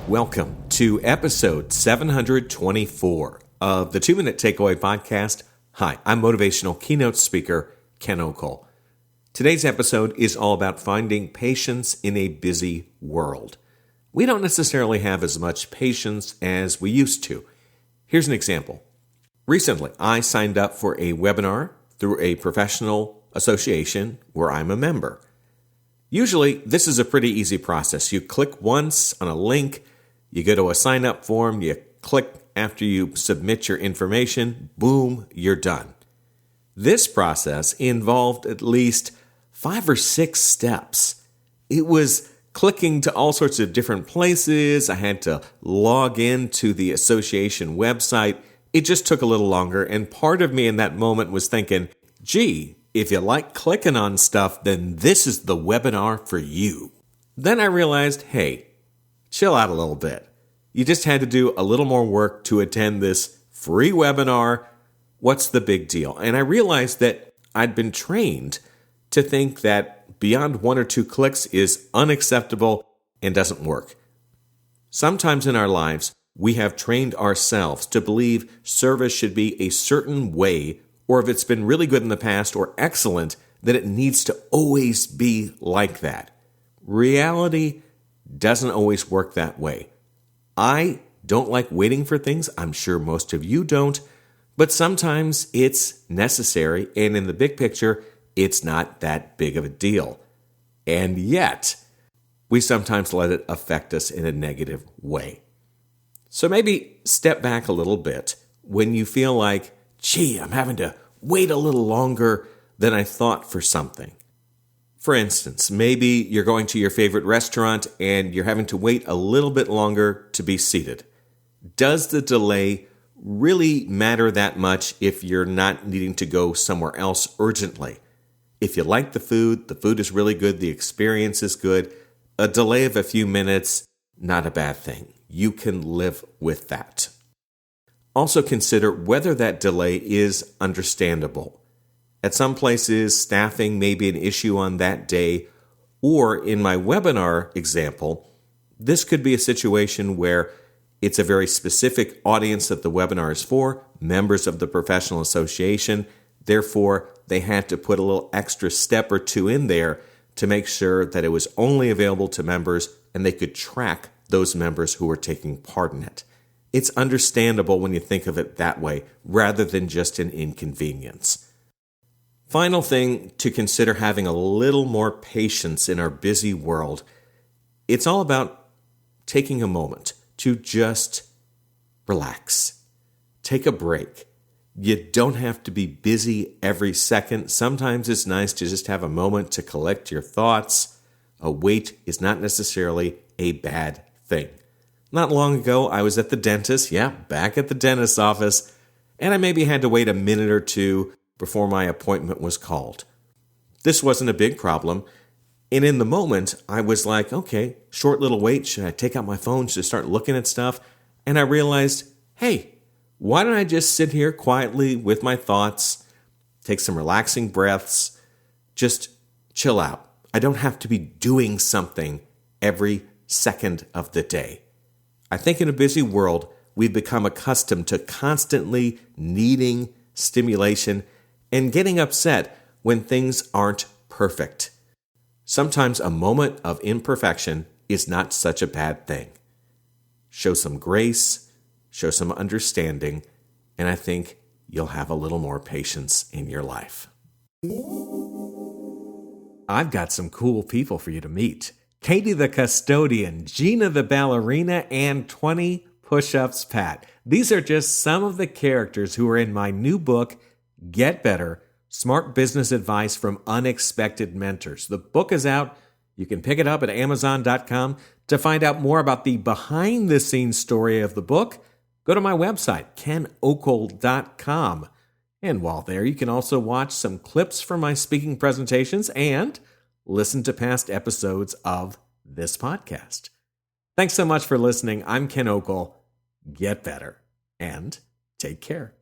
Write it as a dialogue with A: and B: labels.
A: Welcome to episode 724 of the 2-Minute Takeaway Podcast. Hi, I'm Motivational Keynote Speaker Ken Okel. Today's episode is all about finding patience in a busy world. We don't necessarily have as much patience as we used to. Here's an example. Recently, I signed up for a webinar through a professional association where I'm a member. Usually, this is a pretty easy process. You click once on a link, you go to a sign-up form, you click after you submit your information, boom, you're done. This process involved at least 5 or 6 steps. It was clicking to all sorts of different places. I had to log into the association website. It just took a little longer, and part of me in that moment was thinking, gee, if you like clicking on stuff, then this is the webinar for you. Then I realized, hey, chill out a little bit. You just had to do a little more work to attend this free webinar. What's the big deal? And I realized that I'd been trained to think that beyond 1 or 2 clicks is unacceptable and doesn't work. Sometimes in our lives, we have trained ourselves to believe service should be a certain way, or if it's been really good in the past or excellent, that it needs to always be like that. Reality doesn't always work that way. I don't like waiting for things. I'm sure most of you don't, but sometimes it's necessary, and in the big picture, it's not that big of a deal. And yet, we sometimes let it affect us in a negative way. So maybe step back a little bit when you feel like, gee, I'm having to wait a little longer than I thought for something. For instance, maybe you're going to your favorite restaurant and you're having to wait a little bit longer to be seated. Does the delay really matter that much if you're not needing to go somewhere else urgently? If you like the food is really good, the experience is good, a delay of a few minutes, not a bad thing. You can live with that. Also consider whether that delay is understandable. At some places, staffing may be an issue on that day, or in my webinar example, this could be a situation where it's a very specific audience that the webinar is for, members of the professional association. Therefore, they had to put a little extra step or 2 in there to make sure that it was only available to members and they could track those members who were taking part in it. It's understandable when you think of it that way, rather than just an inconvenience. Final thing to consider having a little more patience in our busy world. It's all about taking a moment to just relax. Take a break. You don't have to be busy every second. Sometimes it's nice to just have a moment to collect your thoughts. A wait is not necessarily a bad thing. Not long ago, I was at the dentist, back at the dentist's office, and I maybe had to wait a minute or 2 before my appointment was called. This wasn't a big problem, and in the moment, I was like, okay, short little wait, should I take out my phone, should I start looking at stuff? And I realized, hey, why don't I just sit here quietly with my thoughts, take some relaxing breaths, just chill out. I don't have to be doing something every second of the day. I think in a busy world, we've become accustomed to constantly needing stimulation and getting upset when things aren't perfect. Sometimes a moment of imperfection is not such a bad thing. Show some grace, show some understanding, and I think you'll have a little more patience in your life. I've got some cool people for you to meet. Katie the custodian, Gina the ballerina, and 20 push-ups Pat. These are just some of the characters who are in my new book, Get Better, Smart Business Advice from Unexpected Mentors. The book is out. You can pick it up at Amazon.com. To find out more about the behind-the-scenes story of the book, go to my website, kenokel.com. And while there, you can also watch some clips from my speaking presentations and listen to past episodes of this podcast. Thanks so much for listening. I'm Ken Okel. Get better and take care.